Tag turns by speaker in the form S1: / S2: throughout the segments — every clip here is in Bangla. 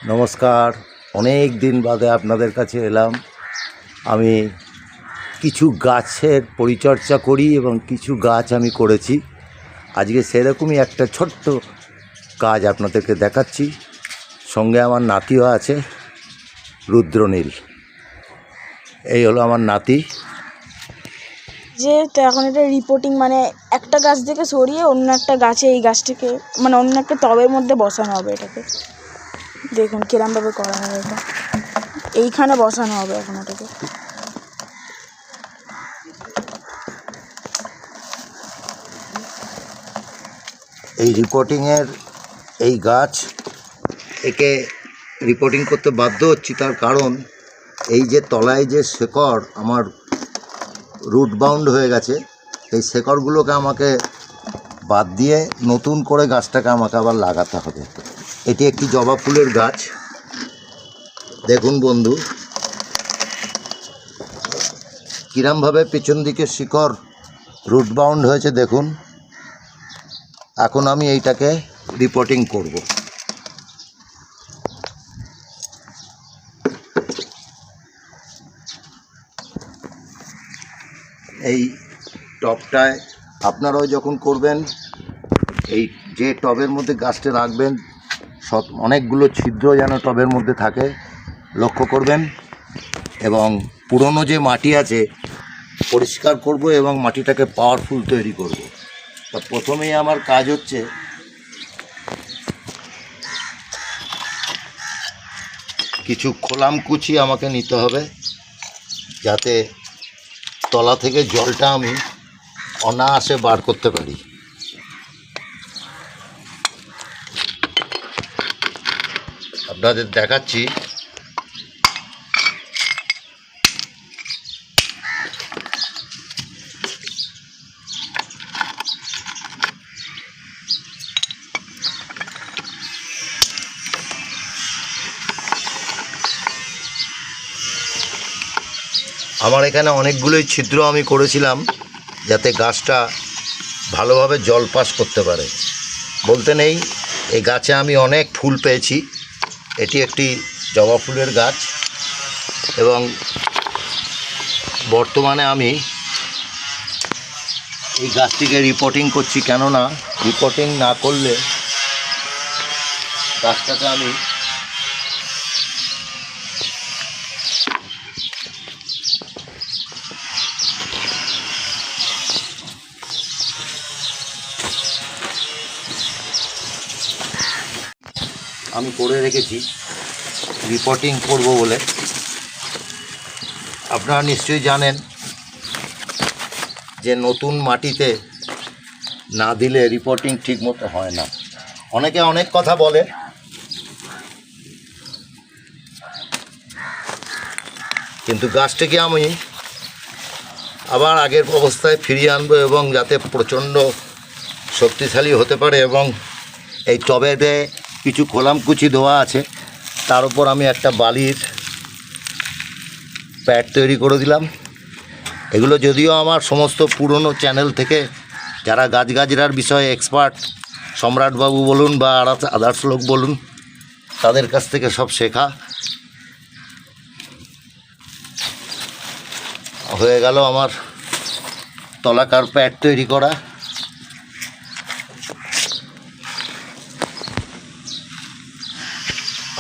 S1: নমস্কার। অনেক দিন বাদে আপনাদের কাছে এলাম। আমি কিছু গাছের পরিচর্যা করি এবং কিছু গাছ আমি করেছি। আজকে সেরকমই একটা ছোট্ট কাজ আপনাদেরকে দেখাচ্ছি। সঙ্গে আমার নাতিও আছে, রুদ্রনীল। এই হলো আমার নাতি।
S2: যে তো এখন এটা রিপোর্টিং, মানে একটা গাছ থেকে সরিয়ে অন্য একটা গাছে এই গাছটাকে মানে অন্য একটা টবের মধ্যে বসানো হবে। এটাকে দেখুন কিরমভাবে করা হবে। এটা এইখানে বসানো হবে এখন এটাকে।
S1: এই রিপোর্টিংয়ের এই গাছ, একে রিপোর্টিং করতে বাধ্য হচ্ছি, তার কারণ এই যে তলায় যে শেকড় আমার রুট বাউন্ড হয়ে গেছে, এই শেকড়গুলোকে আমাকে বাদ দিয়ে নতুন করে গাছটাকে আমাকে আবার লাগাতে হবে। এটি একটি জবা ফুলের গাছ। দেখুন বন্ধু, কিরমভাবে পেছন দিকে শিকড় রুট বাউন্ড হয়েছে দেখুন। এখন আমি এইটাকে রিপোর্টিং করব। এই টবটায় আপনারাও যখন করবেন, এই যে টবের মধ্যে গাছটা রাখবেন, অনেকগুলো ছিদ্র যেন টবের মধ্যে থাকে লক্ষ্য করবেন। এবং পুরনো যে মাটি আছে পরিষ্কার করব এবং মাটিটাকে পাওয়ারফুল তৈরি করব। তা প্রথমেই আমার কাজ হচ্ছে কিছু খোলামকুচি আমাকে নিতে হবে, যাতে তলা থেকে জলটা আমি অনায়াসে বার করতে পারি। আপনাদের দেখাচ্ছি। আমার এখানে অনেকগুলোই ছিদ্র আমি করেছিলাম, যাতে গাছটা ভালোভাবে জল পাস করতে পারে। বলতে নেই, এই গাছে আমি অনেক ফুল পেয়েছি। এটি একটি জবা ফুলের গাছ এবং বর্তমানে আমি এই গাছটিকে রিপোর্টিং করছি। কেননা রিপোর্টিং না করলে গাছটাকে আমি করে রেখেছি রিপোর্টিং করব বলে। আপনারা নিশ্চয়ই জানেন যে নতুন মাটিতে না দিলে রিপোর্টিং ঠিকমতো হয় না। অনেকে অনেক কথা বলে, কিন্তু গাছটাকে আমি আবার আগের অবস্থায় ফিরিয়ে আনবো এবং যাতে প্রচণ্ড শক্তিশালী হতে পারে। এবং এই টবেতে কিছু খোলামকুচি দেওয়া আছে, তার উপর আমি একটা বালির প্যাড তৈরি করে দিলাম। এগুলো যদিও আমার সমস্ত পুরনো চ্যানেল থেকে যারা গাছগাছড়ার বিষয়ে এক্সপার্ট, সম্রাটবাবু বলুন বা আদার্স লোক বলুন, তাদের কাছ থেকে সব শেখা। হয়ে গেল আমার তলাকার প্যাড তৈরি করা।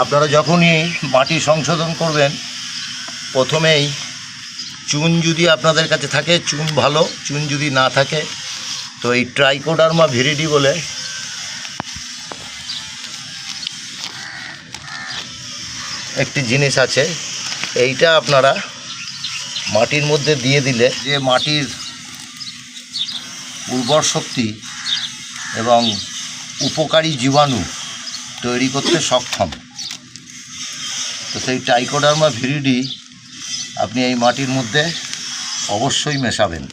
S1: আপনারা যখনই মাটি সংশোধন করবেন, প্রথমেই চুন যদি আপনাদের কাছে থাকে চুন ভালো, চুন যদি না থাকে তো এই ট্রাইকোডার্মা ভিরিডি বলে একটি জিনিস আছে, এইটা আপনারা মাটির মধ্যে দিয়ে দিলে যে মাটির উর্বর শক্তি এবং উপকারী জীবাণু তৈরি করতে সক্ষম। তো সেই ট্রাইকোডার্মা ভিরিডি আপনি এই মাটির মধ্যে অবশ্যই মেশাবেন।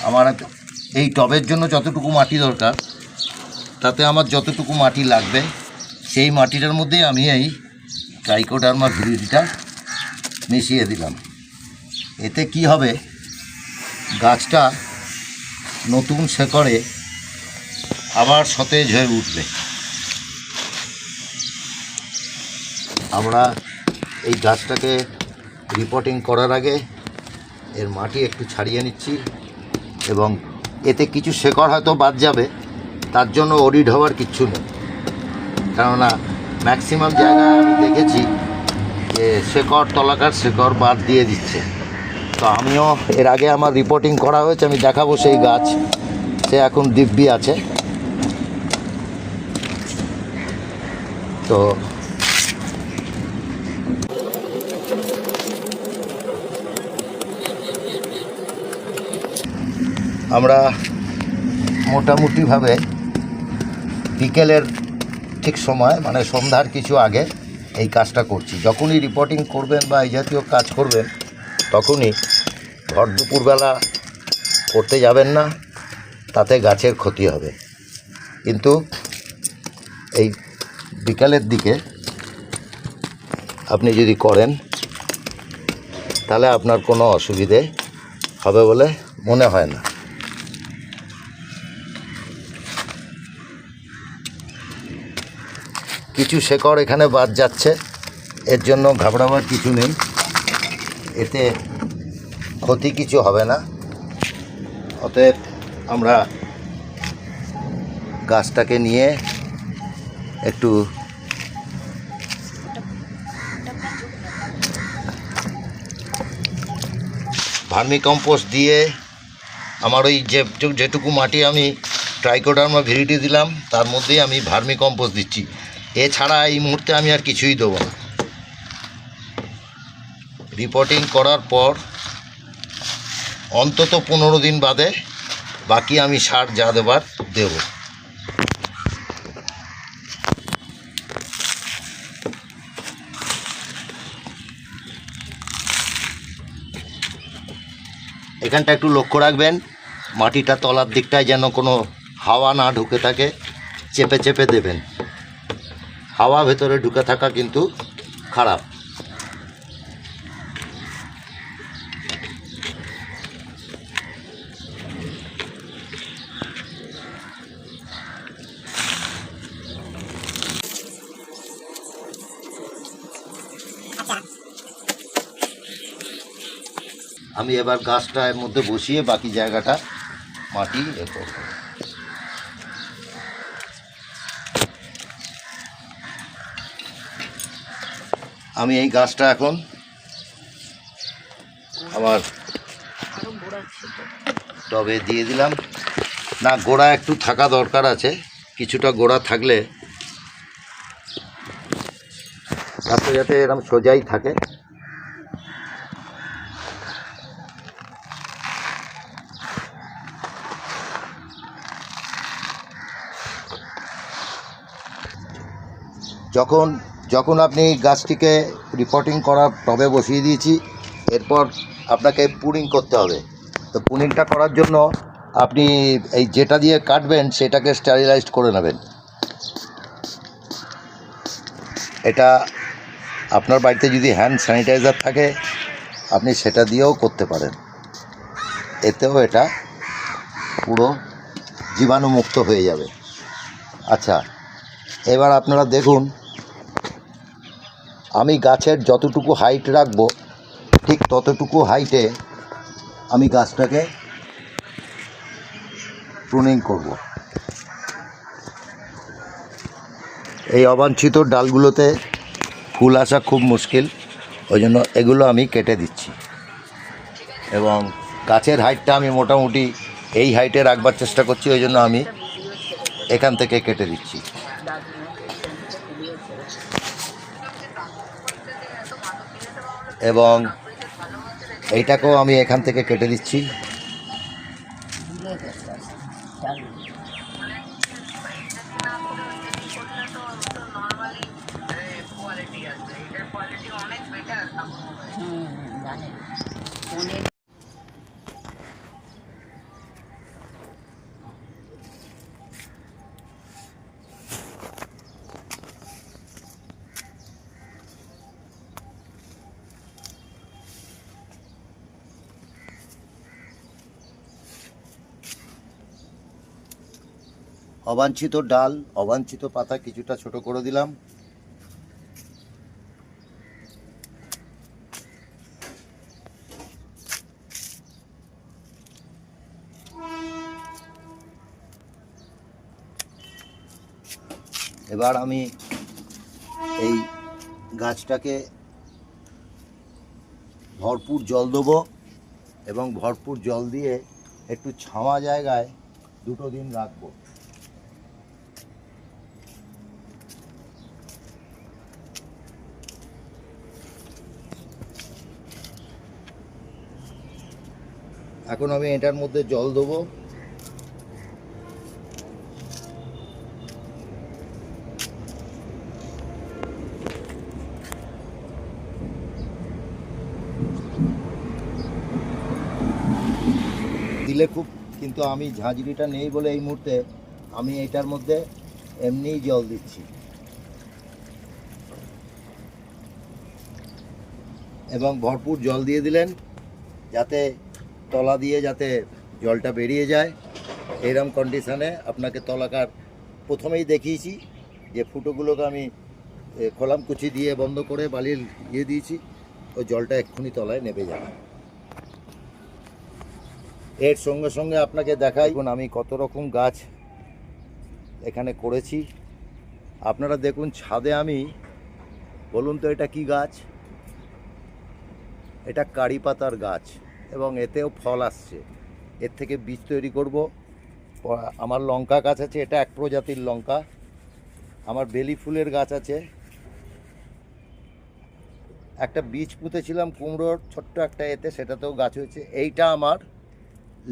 S1: আমার এই টবের জন্য যতটুকু মাটি দরকার, তাতে আমার যতটুকু মাটি লাগবে সেই মাটিটার মধ্যেই আমি এই ট্রাইকোডার্মা ভিরিডিটা মিশিয়ে দিলাম। এতে কি হবে, গাছটা নতুন শেকড়ে আবার সতেজ হয়ে উঠবে। আমরা এই গাছটাকে রিপোর্টিং করার আগে এর মাটি একটু ছাড়িয়ে নিচ্ছি, এবং এতে কিছু শেকড় হয়তো বাদ যাবে, তার জন্য অডিট হওয়ার কিচ্ছু নেই। কেননা ম্যাক্সিমাম জায়গায় আমি দেখেছি যে শেকড়, তলাকার শেকড় বাদ দিয়ে দিচ্ছে। তো আমিও এর আগে আমার রিপোর্টিং করা হয়েছে, আমি দেখাবো সেই গাছ। সে এখন দিব্যি আছে। তো আমরা মোটামুটিভাবে বিকেলের ঠিক সময়, মানে সন্ধ্যার কিছু আগে এই কাজটা করছি। যখনই রিপোর্টিং করবেন বা এই জাতীয় কাজ করবেন, তখনই ভর দুপুরবেলা করতে যাবেন না, তাতে গাছের ক্ষতি হবে। কিন্তু এই বিকালের দিকে আপনি যদি করেন, তাহলে আপনার কোনো অসুবিধে হবে বলে মনে হয় না। কিছু শেকড় এখানে বাদ যাচ্ছে, এর জন্য ঘাবড়াবার কিছু নেই, এতে ক্ষতি কিছু হবে না। অতএব আমরা গাছটাকে নিয়ে একটু ভার্মি কম্পোস্ট দিয়ে, আমার ওই যেটুকু মাটি আমি ট্রাইকোডার্মা ভিরিডি দিলাম, তার মধ্যেই আমি ভার্মি কম্পোস্ট দিচ্ছি। এছাড়া এই মুহূর্তে আমি আর কিছুই দেবো না। রিপোর্টিং করার পর অন্তত 15 দিন বাদে বাকি আমি সার যা দেবার দেব। এখানটা একটু লক্ষ্য রাখবেন, মাটিটা তলার দিকটায় যেন কোনো হাওয়া না ঢুকে থাকে, চেপে চেপে দেবেন। হাওয়া ভেতরে ঢুকে থাকা কিন্তু খারাপ। আমি এবার গাছটা এর মধ্যে বসিয়ে বাকি জায়গাটা মাটি করব। আমি এই গাছটা এখন আমার টবে দিয়ে দিলাম। না, গোড়া একটু থাকা দরকার আছে, কিছুটা গোড়া থাকলে গাছটা যাতে এরকম সোজাই থাকে। যখন আপনি গাছটিকে রিপোর্টিং করার টবে বসিয়ে দিয়েছি, এরপর আপনাকে পুনিং করতে হবে। তো পুনিংটা করার জন্য আপনি এই যেটা দিয়ে কাটবেন সেটাকে স্টেরিলাইজড করে নেবেন। এটা আপনার বাড়িতে যদি হ্যান্ড স্যানিটাইজার থাকে, আপনি সেটা দিয়েও করতে পারেন। এতেও এটা পুরো জীবাণুমুক্ত হয়ে যাবে। আচ্ছা, এবার আপনারা দেখুন, আমি গাছের যতটুকু হাইট রাখবো, ঠিক ততটুকু হাইটে আমি গাছটাকে প্রুনিং করব। এই অবাঞ্ছিত ডালগুলোতে ফুল আসা খুব মুশকিল, ওই জন্য এগুলো আমি কেটে দিচ্ছি। এবং গাছের হাইটটা আমি মোটামুটি এই হাইটে রাখবার চেষ্টা করছি, ওই জন্য আমি এখান থেকে কেটে দিচ্ছি। এবং এইটাকেও আমি এখান থেকে কেটে দিচ্ছি। অবাঞ্ছিত ডাল, অবাঞ্ছিত পাতা কিছুটা ছোট করে দিলাম। এবার আমি এই গাছটাকে ভরপুর জল দেবো এবং ভরপুর জল দিয়ে একটু ছাওয়া জায়গায় 2 দিন রাখবো। এখন আমি এটার মধ্যে জল দেবো। দিলে খুব, কিন্তু আমি ঝাঁঝরিটা নেই বলে এই মুহূর্তে আমি এটার মধ্যে এমনিই জল দিচ্ছি এবং ভরপুর জল দিয়ে দিলেন যাতে তলা দিয়ে যাতে জলটা বেরিয়ে যায়। এইরকম কন্ডিশনে আপনাকে তলাকার প্রথমেই দেখিয়েছি যে ফুটোগুলোকে আমি কলাম কুচি দিয়ে বন্ধ করে বালির দিয়ে দিয়েছি, ওই জলটা এক্ষুনি তলায় নেমে যাবে। এর সঙ্গে সঙ্গে আপনাকে দেখাই এখন আমি কত রকম গাছ এখানে করেছি। আপনারা দেখুন ছাদে আমি, বলুন তো এটা কি গাছ? এটা কারি পাতার গাছ এবং এতেও ফল আসছে। এর থেকে বীজ তৈরি করব। আমার লঙ্কা গাছ আছে, এটা এক প্রজাতির লঙ্কা। আমার বেলি ফুলের গাছ আছে, একটা বীজ পুঁতেছিলাম কুমড়োর ছোট্ট একটা এতে, সেটাতেও গাছ হয়েছে। এইটা আমার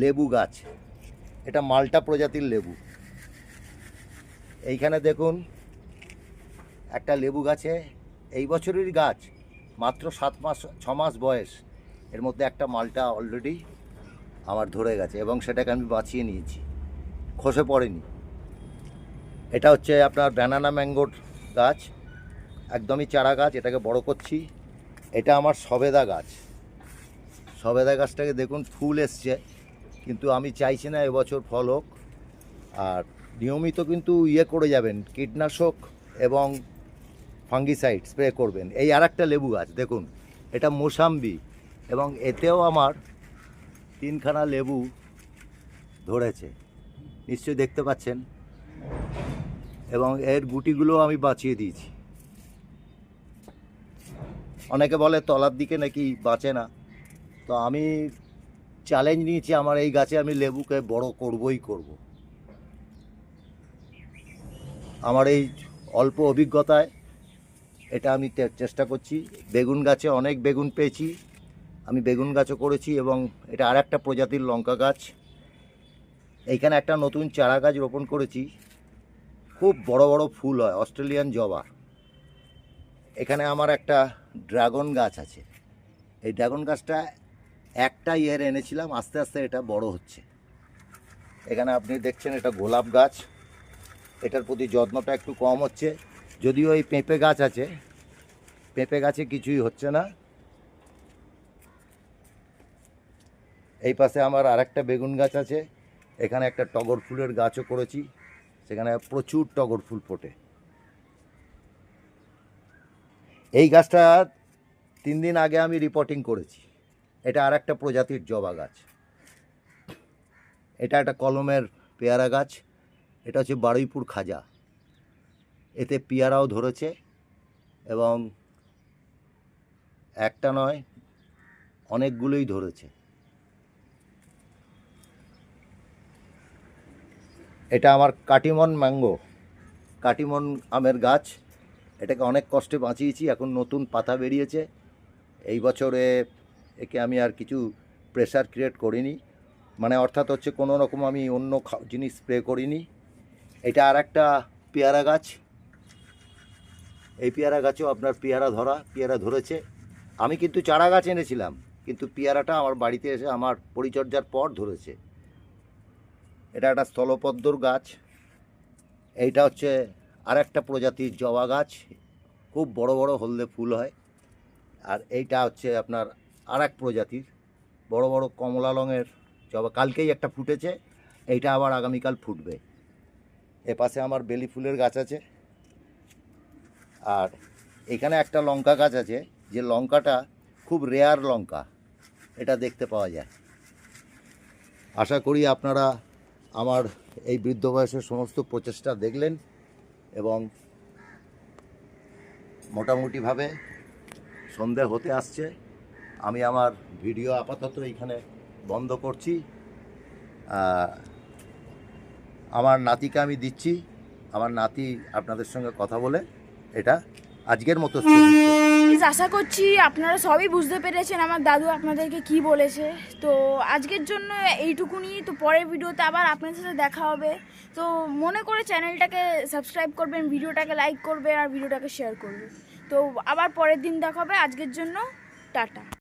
S1: লেবু গাছ, এটা মাল্টা প্রজাতির লেবু। এইখানে দেখুন একটা লেবু গাছে, এই বছরেরই গাছ, মাত্র 6 মাস বয়স, এর মধ্যে একটা মালটা অলরেডি আমার ধরে গেছে এবং সেটাকে আমি বাঁচিয়ে নিয়েছি, খসে পড়েনি। এটা হচ্ছে আপনার ব্যানানা ম্যাঙ্গোর গাছ, একদমই চারা গাছ, এটাকে বড় করছি। এটা আমার সবেদা গাছ। সবেদা গাছটাকে দেখুন ফুল এসছে, কিন্তু আমি চাইছি না এবছর ফল হোক। আর নিয়মিত কিন্তু করে যাবেন, কীটনাশক এবং ফাঙ্গিসাইড স্প্রে করবেন। এই আর একটা লেবু গাছ দেখুন, এটা মোসাম্বি এবং এতেও আমার 3খানা লেবু ধরেছে, নিশ্চয়ই দেখতে পাচ্ছেন, এবং এর গুটিগুলো আমি বাঁচিয়ে দিয়েছি। অনেকে বলে তলার দিকে নাকি বাঁচে না, তো আমি চ্যালেঞ্জ নিয়েছি, আমার এই গাছে আমি লেবুকে বড় করবই করব। আমার এই অল্প অভিজ্ঞতায় এটা আমি চেষ্টা করছি। বেগুন গাছে অনেক বেগুন পেয়েছি, আমি বেগুন গাছও করেছি এবং এটা আর একটা প্রজাতির লঙ্কা গাছ। এইখানে একটা নতুন চারা গাছ রোপণ করেছি, খুব বড় বড় ফুল হয়, অস্ট্রেলিয়ান জবা। এখানে আমার একটা ড্রাগন গাছ আছে, এই ড্রাগন গাছটা একটা এনেছিলাম, আস্তে আস্তে এটা বড় হচ্ছে। এখানে আপনি দেখছেন এটা গোলাপ গাছ, এটার প্রতি যত্নটা একটু কম হচ্ছে, যদিও এই পেঁপে গাছ আছে, পেঁপে গাছে কিছুই হচ্ছে না। এই পাশে আমার আরেকটা বেগুন গাছ আছে, এখানে একটা টগর ফুলের গাছও করেছি, সেখানে প্রচুর টগর ফুল ফোটে। এই গাছটা 3 দিন আগে আমি রিপোর্টিং করেছি, এটা আর একটা প্রজাতির জবা গাছ। এটা একটা কলমের পেয়ারা গাছ, এটা হচ্ছে বারুইপুর খাজা, এতে পেয়ারাও ধরেছে এবং একটা নয় অনেকগুলোই ধরেছে। এটা আমার কাটিমন ম্যাঙ্গো, কাটিমন আমের গাছ, এটাকে অনেক কষ্টে বাঁচিয়েছি, এখন নতুন পাতা বেরিয়েছে। এই বছরে একে আমি আর কিছু প্রেসার ক্রিয়েট করিনি, মানে অর্থাৎ হচ্ছে কোনো রকম আমি অন্য জিনিস স্প্রে করিনি। এটা আর একটা পেয়ারা গাছ, এই পেয়ারা গাছেও আপনার পেয়ারা ধরেছে। আমি কিন্তু চারা গাছ এনেছিলাম, কিন্তু পেয়ারাটা আমার বাড়িতে এসে আমার পরিচর্যার পর ধরেছে। এটা একটা স্থলপদ্মর গাছ, এইটা হচ্ছে আর একটা প্রজাতির জবা গাছ, খুব বড় বড় হলদে ফুল হয়। আর এইটা হচ্ছে আপনার আর এক প্রজাতির বড় বড় কমলা রঙের জবা, কালকেই একটা ফুটেছে, এইটা আবার আগামীকাল ফুটবে। এপাশে আমার বেলি ফুলের গাছ আছে, আর এখানে একটা লঙ্কা গাছ আছে, যে লঙ্কাটা খুব রেয়ার লঙ্কা, এটা দেখতে পাওয়া যায়। আশা করি আপনারা আমার এই বৃদ্ধ বয়সের সমস্ত প্রচেষ্টা দেখলেন এবং মোটামুটিভাবে সন্ধে হতে আসছে। আমি আমার ভিডিও আপাতত এইখানে বন্ধ করছি। আমার নাতিকে আমি দিচ্ছি, আমার নাতি আপনাদের সঙ্গে কথা বলে এটা আজকের মতো স্থগিত করছে।
S2: Guys, আশা করছি আপনারা সবই বুঝতে পেরেছেন আমার দাদু আপনাদেরকে কি বলেছে। তো আজকের জন্য এইটুকুনি। তো পরের ভিডিওতে আবার আপনাদের সাথে দেখা হবে। তো মনে করে চ্যানেলটাকে সাবস্ক্রাইব করবেন, ভিডিওটাকে লাইক করবেন আর ভিডিওটাকে শেয়ার করবেন। তো আবার পরের দিন দেখা হবে। আজকের জন্য টাটা।